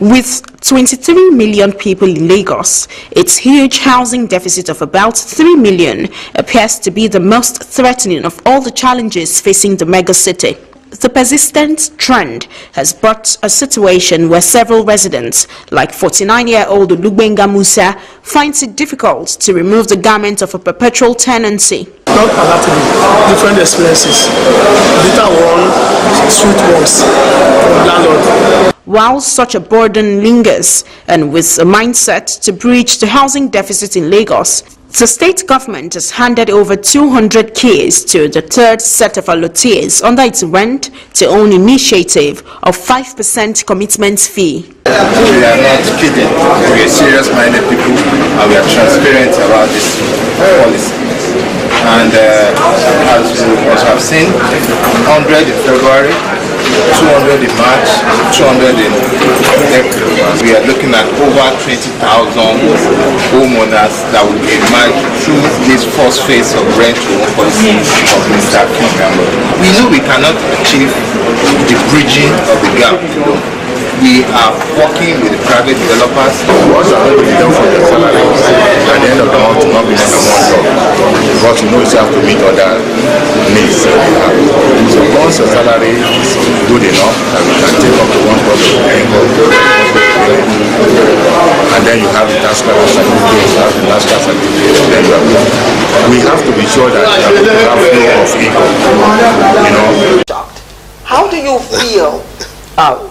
With 23 million people in Lagos, its huge housing deficit of about 3 million appears to be the most threatening of all the challenges facing the megacity. The persistent trend has brought a situation where several residents, like 49-year-old Lugbenga Musa, finds it difficult to remove the garment of a perpetual tenancy. Not palatable, different experiences. Bitter one, sweet ones from landlord. While such a burden lingers, and with a mindset to bridge the housing deficit in Lagos, the state government has handed over 200 keys to the third set of allottees under its rent-to-own initiative of 5% commitment fee. We are not kidding. We are serious-minded people, and we are transparent about this policy. And as you must have seen, 100 in February, 200 in March, 200 in April. We are looking at over 20,000 homeowners that will be emerged through this first phase of rent-to-own policy of Mr. Program. We know we cannot achieve the bridging of the gap. We are working with the private developers. What's going to be done for your salary at the end of the month, not be number one job. Because you know you have to meet other needs. So once your salary is good enough, you can take up to one problem and then you have the tax certificate, you have the national certificate, then you are good. We have to be sure that we have flow of income. You know. How do you feel?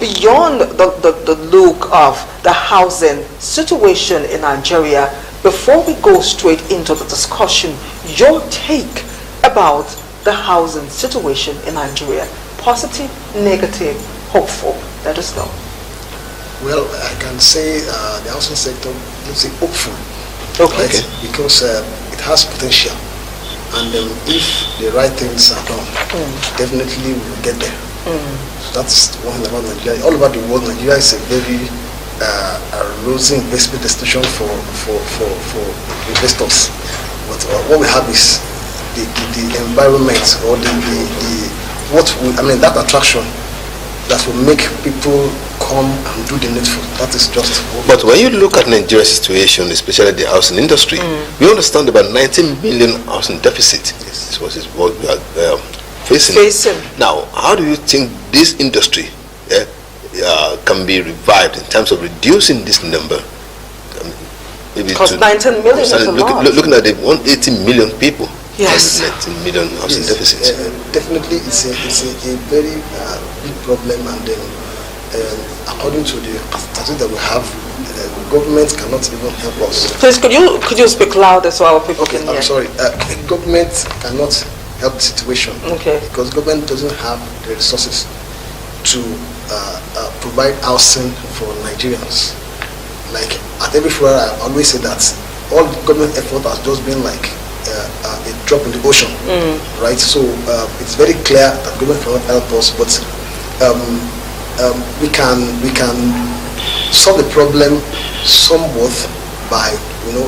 Beyond the look of the housing situation in Nigeria, before we go straight into the discussion, your take about the housing situation in Nigeria, positive, negative, hopeful, let us know. Well, I can say the housing sector, let's say hopeful, okay. Right? Because it has potential, and if the right things are done, definitely we will get there. So that's one thing about Nigeria. All over the world, Nigeria is a very rosy investment destination for investors. But what we have is the environment, or that attraction that will make people come and do the needful. That is just. But when you look at Nigeria's situation, especially the housing industry, we understand about 19 million housing deficit. Yes. This is what we are facing. Now, how do you think this industry can be revived in terms of reducing this number? Because 19 million is a lot. Looking at the 180 million people. Yes. 19 million housing deficit. Definitely, it's a very big problem, and according to the statistics that we have, the government cannot even help us. Please, could you speak louder so our people can hear? I'm sorry. The government cannot help the situation, because government doesn't have the resources to provide housing for Nigerians. Like at every floor, I always say that all government effort has just been like a drop in the ocean, right? So it's very clear that government cannot help us, but we can solve the problem somewhat by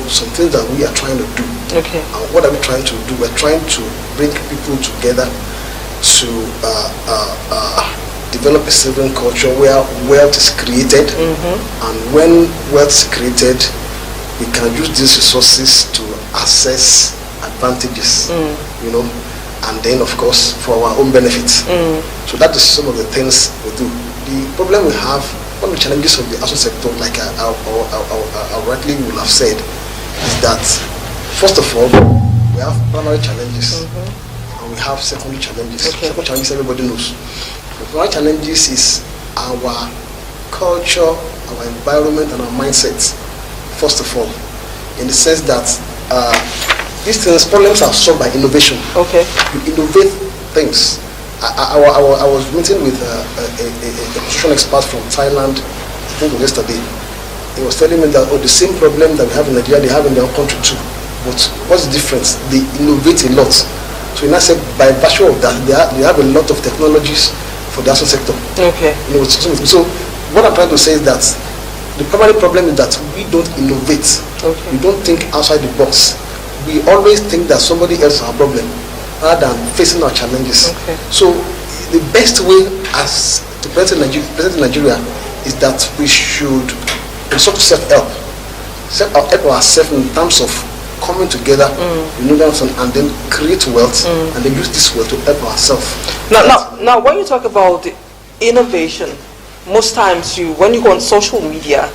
some things that we are trying to do. Okay. And what are we trying to do? We're trying to bring people together to develop a civil culture where wealth is created, and when wealth is created, we can use these resources to access advantages, and then of course for our own benefits. So that is some of the things we do. The problem we have, one of the challenges of the housing sector, like I rightly will have said, is that first of all, we have primary challenges, and we have secondary challenges. Secondary challenges everybody knows. The primary challenges is our culture, our environment, and our mindset. First of all, in the sense that these problems are solved by innovation. You innovate things. I was meeting with a construction expert from Thailand, I think yesterday. He was telling me that the same problem that we have in Nigeria, they have in their country too. But what's the difference? They innovate a lot. So in that sense, by virtue of that, they have a lot of technologies for the housing sector. So what I'm trying to say is that the primary problem is that we don't innovate. We don't think outside the box. We always think that somebody else has a problem rather than facing our challenges. So the best way as to present in Nigeria is that we should resort to self-help. Self-help ourselves in terms of coming together, and then create wealth, and then use this wealth to help ourselves. Now, when you talk about innovation, most times when you go on social media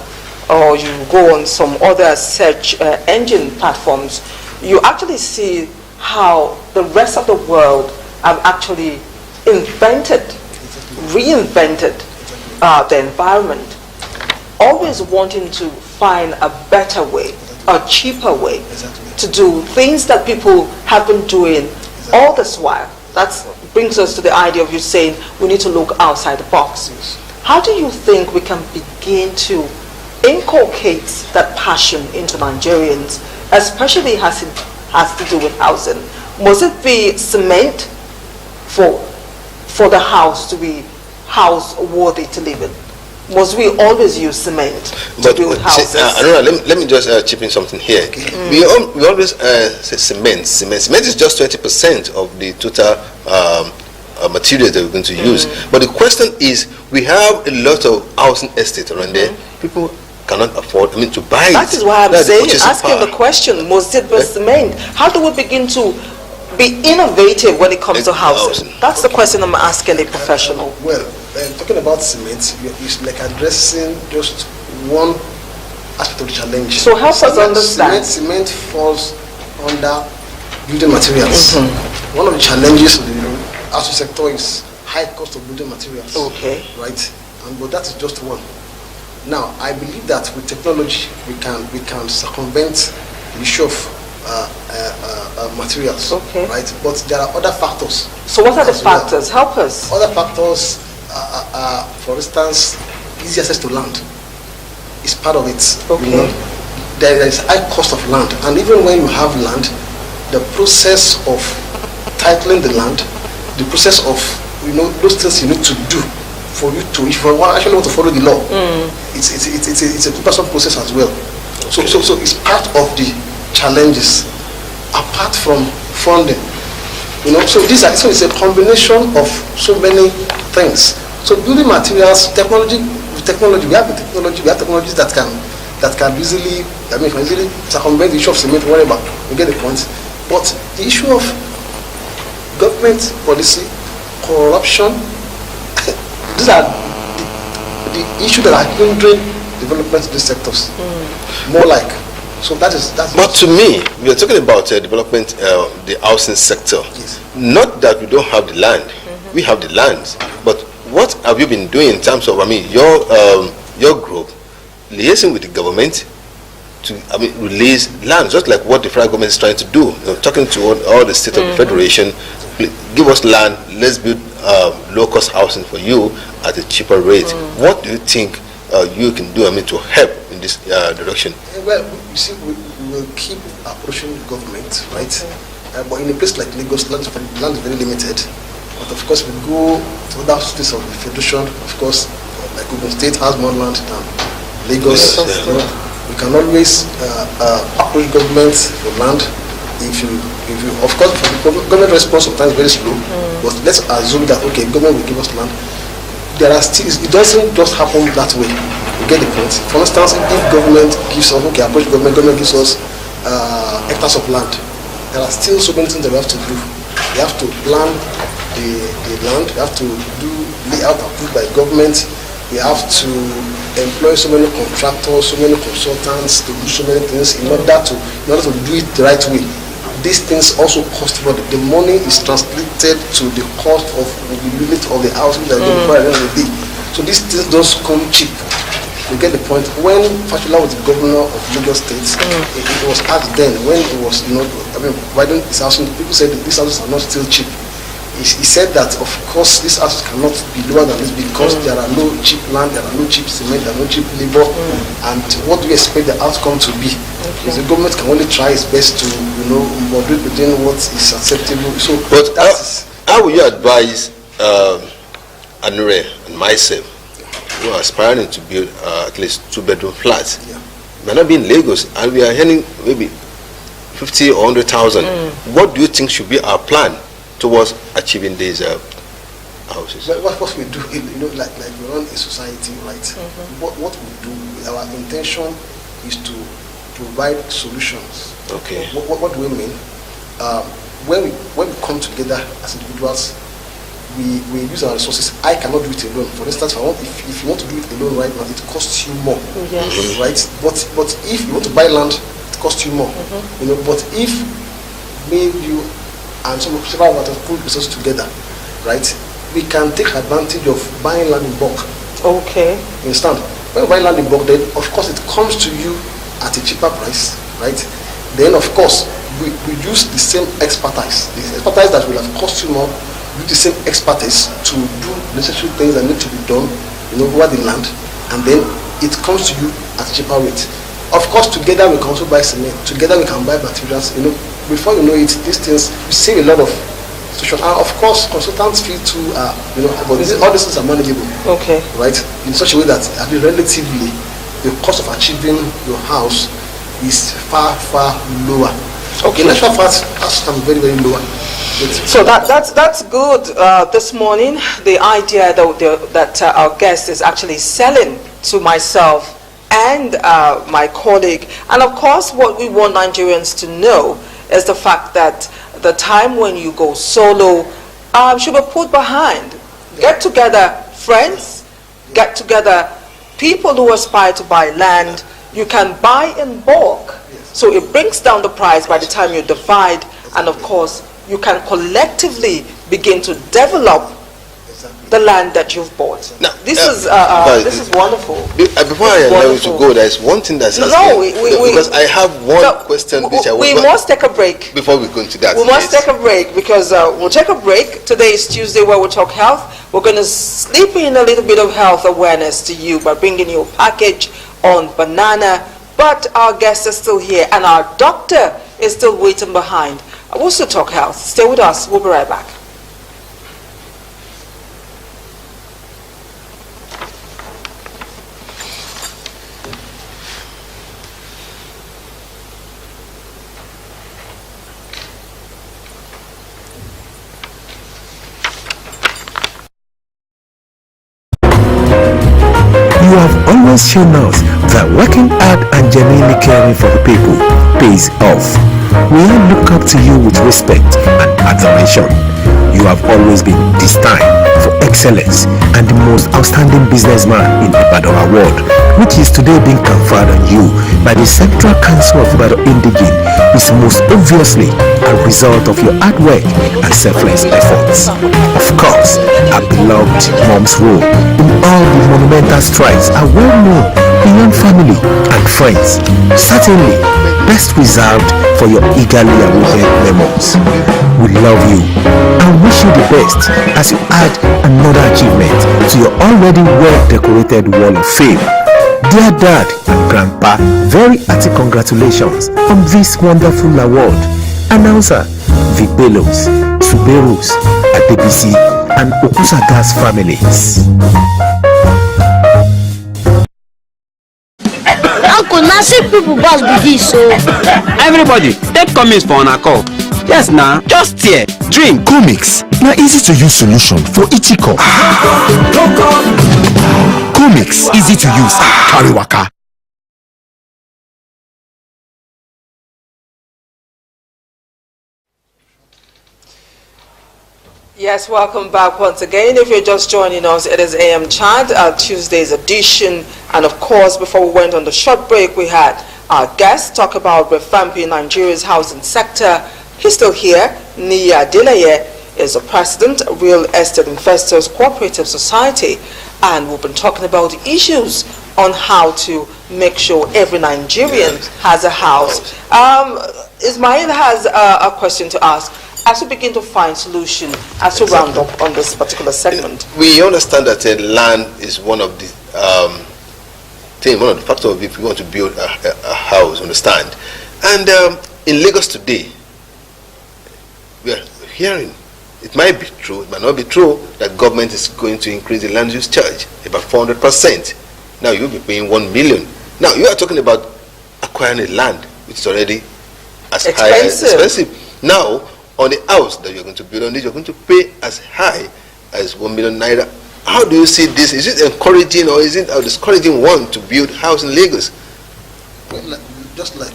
or you go on some other search engine platforms, you actually see how the rest of the world have actually reinvented the environment, always wanting to find a better way, a cheaper way to do things that people have been doing all this while. That brings us to the idea of you saying we need to look outside the box. How do you think we can begin to inculcate that passion into Nigerians, especially as it has to do with housing? Must it be cement for the house to be house worthy to live in? Must we always use cement to build houses? Let me just chip in something here. We always say cement. Cement is just 20% of the total materials that we're going to use. But the question is, we have a lot of housing estates around there. People cannot afford, to buy That is why I'm asking the question, must it be cement? How do we begin to be innovative when it comes to housing? That's the question I'm asking a professional. Well, talking about cement, it's like addressing just one aspect of the challenge. So help us understand. Cement falls under building materials. One of the challenges of the housing sector is high cost of building materials. Okay. Right? But that is just one. Now, I believe that with technology, we can circumvent the issue of materials. Okay. Right? But there are other factors. So what are the factors? Help us. Other factors are, for instance, easy access to land is part of it. Okay. There is high cost of land, and even when you have land, the process of titling the land, the process of those things you need to do for you to, if you actually want to follow the law, it's a cumbersome process as well. So it's part of the challenges, apart from funding. So it's a combination of so many things. So building materials, technology, we have technologies that can easily, easily circumvent the issue of cement, whatever. You get the point. But the issue of government policy, corruption, these are the issues that are hindering development in these sectors. More like. So that's. But to me, we are talking about development, the housing sector. Yes. Not that we don't have the land. We have the lands. But what have you been doing in terms of, your group liaising with the government to, release land, just like what the federal government is trying to do? Talking to all the state of the federation, give us land, let's build low-cost housing for you at a cheaper rate. What do you think you can do, to help in this direction? Well, you see, we will keep approaching the government, right? But in a place like Lagos, land is very limited. But of course, we go to other states of the federation. Of course, like Ogun State has more land than Lagos. We can always approach government for land. If you, of course, for the government response sometimes very slow. But let's assume that government will give us land. There are still, it doesn't just happen that way. You get the point. For instance, if government gives us, approach government gives us hectares of land, there are still so many things that we have to do. We have to plan the land, we have to do layout approved by government, we have to employ so many contractors, so many consultants to do so many things in order to do it the right way. These things also cost money. The money is translated to the cost of the unit of the housing that they require at the end of the day. So these things don't come cheap. You get the point. When Fashiola was the governor of Lagos State, it was asked then, when it was, providing this housing, people said that these houses are not still cheap. He said that, of course, these houses cannot be lower than this because there are no cheap land, there are no cheap cement, there are no cheap labor. And what do you expect the outcome to be? Because the government can only try its best to, moderate within what is acceptable. So, but how will you advise Anure and myself, who are aspiring to build at least 2-bedroom flats? We are not being Lagos, and we are earning maybe 50 or 100,000. What do you think should be our plan towards achieving these houses. What we do, like we run a society, right? What we do, our intention is to provide solutions. Okay. What do we mean? When we come together as individuals, we use our resources. I cannot do it alone. For instance, if you want to do it alone right now, it costs you more, right? But if you want to buy land, it costs you more. But if me, you, and several others put resources together, right, we can take advantage of buying land in bulk. Okay. You understand? When you buy land in bulk, then of course it comes to you at a cheaper price, right? Then of course we use the same expertise. The expertise that will have cost you more, use the same expertise to do necessary things that need to be done, over the land, and then it comes to you at a cheaper rate. Of course, together we can also buy cement. Together we can buy materials. Before you know it, these things we save a lot of situation. And of course, consultants feel too, but all these things are manageable. Okay. Right? In such a way that relatively, the cost of achieving your house is far, far lower. Okay. The natural fats are very, very lower. So that's good. This morning, the idea that our guest is actually selling to myself and my colleague, and of course, what we want Nigerians to know is the fact that the time when you go solo should be put behind. Get together, friends. Get together, people who aspire to buy land. You can buy in bulk, so it brings down the price by the time you divide, and of course, you can collectively begin to develop the land that you've bought. Now, this is wonderful. Before I allow you to go, there is one thing that's because I have one question which we must take a break before we go into that. We must take a break because we'll take a break. Today is Tuesday where we talk health. We're going to slip in a little bit of health awareness to you by bringing you a package on banana. But our guest is still here and our doctor is still waiting behind. We'll still talk health. Stay with us. We'll be right back. You have always shown us that working hard and genuinely caring for the people pays off. We all look up to you with respect and admiration. You have always been destined for excellence and the most outstanding businessman in the Ibadan Award, which is today being conferred on you by the Central Council of Ibadan Indigene, is most obviously a result of your hard work and selfless efforts. Of course, our beloved mom's role in all the monumental strides are well known beyond family and friends. Certainly, best reserved for your eagerly awaited memories. We love you and wish you the best as you add another achievement to your already well-decorated wall of fame. Dear Dad and Grandpa, very hearty congratulations on this wonderful award. Announcer Vibelos, Suberus, Adebisi, and Okusagas families. Uncle, now see people boss be this, so everybody take comics for an call. Yes, now just here drink comics. Now easy to use solution for itchy cough. Comics easy to use. Carry waka. Yes, welcome back once again. If you're just joining us, it is AM Chad, Tuesday's edition. And of course, before we went on the short break, we had our guest talk about revamping Nigeria's housing sector. He's still here. Nia Adelaye is the president of Real Estate Investors Cooperative Society. And we've been talking about issues on how to make sure every Nigerian has a house. Ismail has a question to ask. As we begin to find solution, as we round up on this particular segment, we understand that land is one of the one of the factors if we want to build a house. Understand? And in Lagos today, we are hearing it might be true, it might not be true that government is going to increase the land use charge about 400%. Now you'll be paying 1 million. Now you are talking about acquiring a land which is already as high as expensive. Now, on the house that you're going to build on it, you're going to pay as high as 1 million naira. How do you see this? Is it encouraging or is it discouraging one to build house in Lagos? Well, just like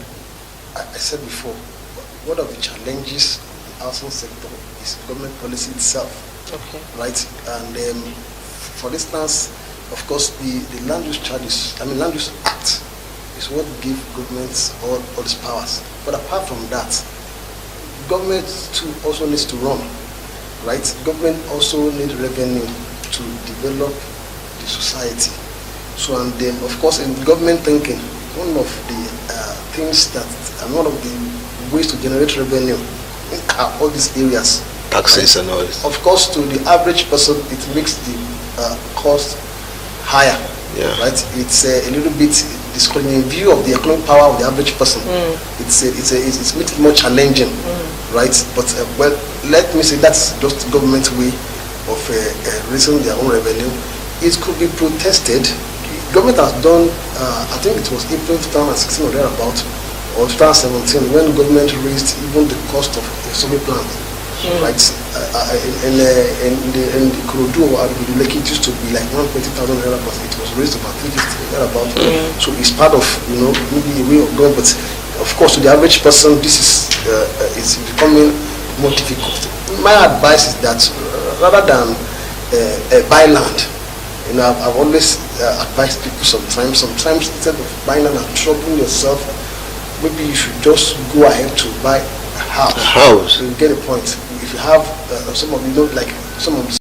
I said before, one of the challenges of the housing sector is government policy itself. Okay. Right? And for instance, of course, the land use charges, Land Use Act is what gives governments all these powers. But apart from that, government too also needs to run. Right? Government also needs revenue to develop the society. So, and then, of course, in government thinking, one of the things that, and one of the ways to generate revenue are all these areas. Taxes, right? And all this. Of course, to the average person, it makes the cost higher. Yeah. Right? It's a little bit discouraging in view of the economic power of the average person. It's makes it more challenging. Right? But well, let me say that's just government way of raising their own revenue. It could be protested. Government has done, I think it was April 2016 or thereabout, or 2017, when government raised even the cost of a survey plant. Right? In the Kurodu or the Lake, it used to be like 120,000 naira, but it was raised about 350 thereabout. So it's part of, maybe a way of going, but of course, to the average person, this is becoming more difficult. My advice is that rather than buy land, I've always advised people sometimes instead of buying land and troubling yourself, maybe you should just go ahead to buy a house. A house. You get a point. If you have some of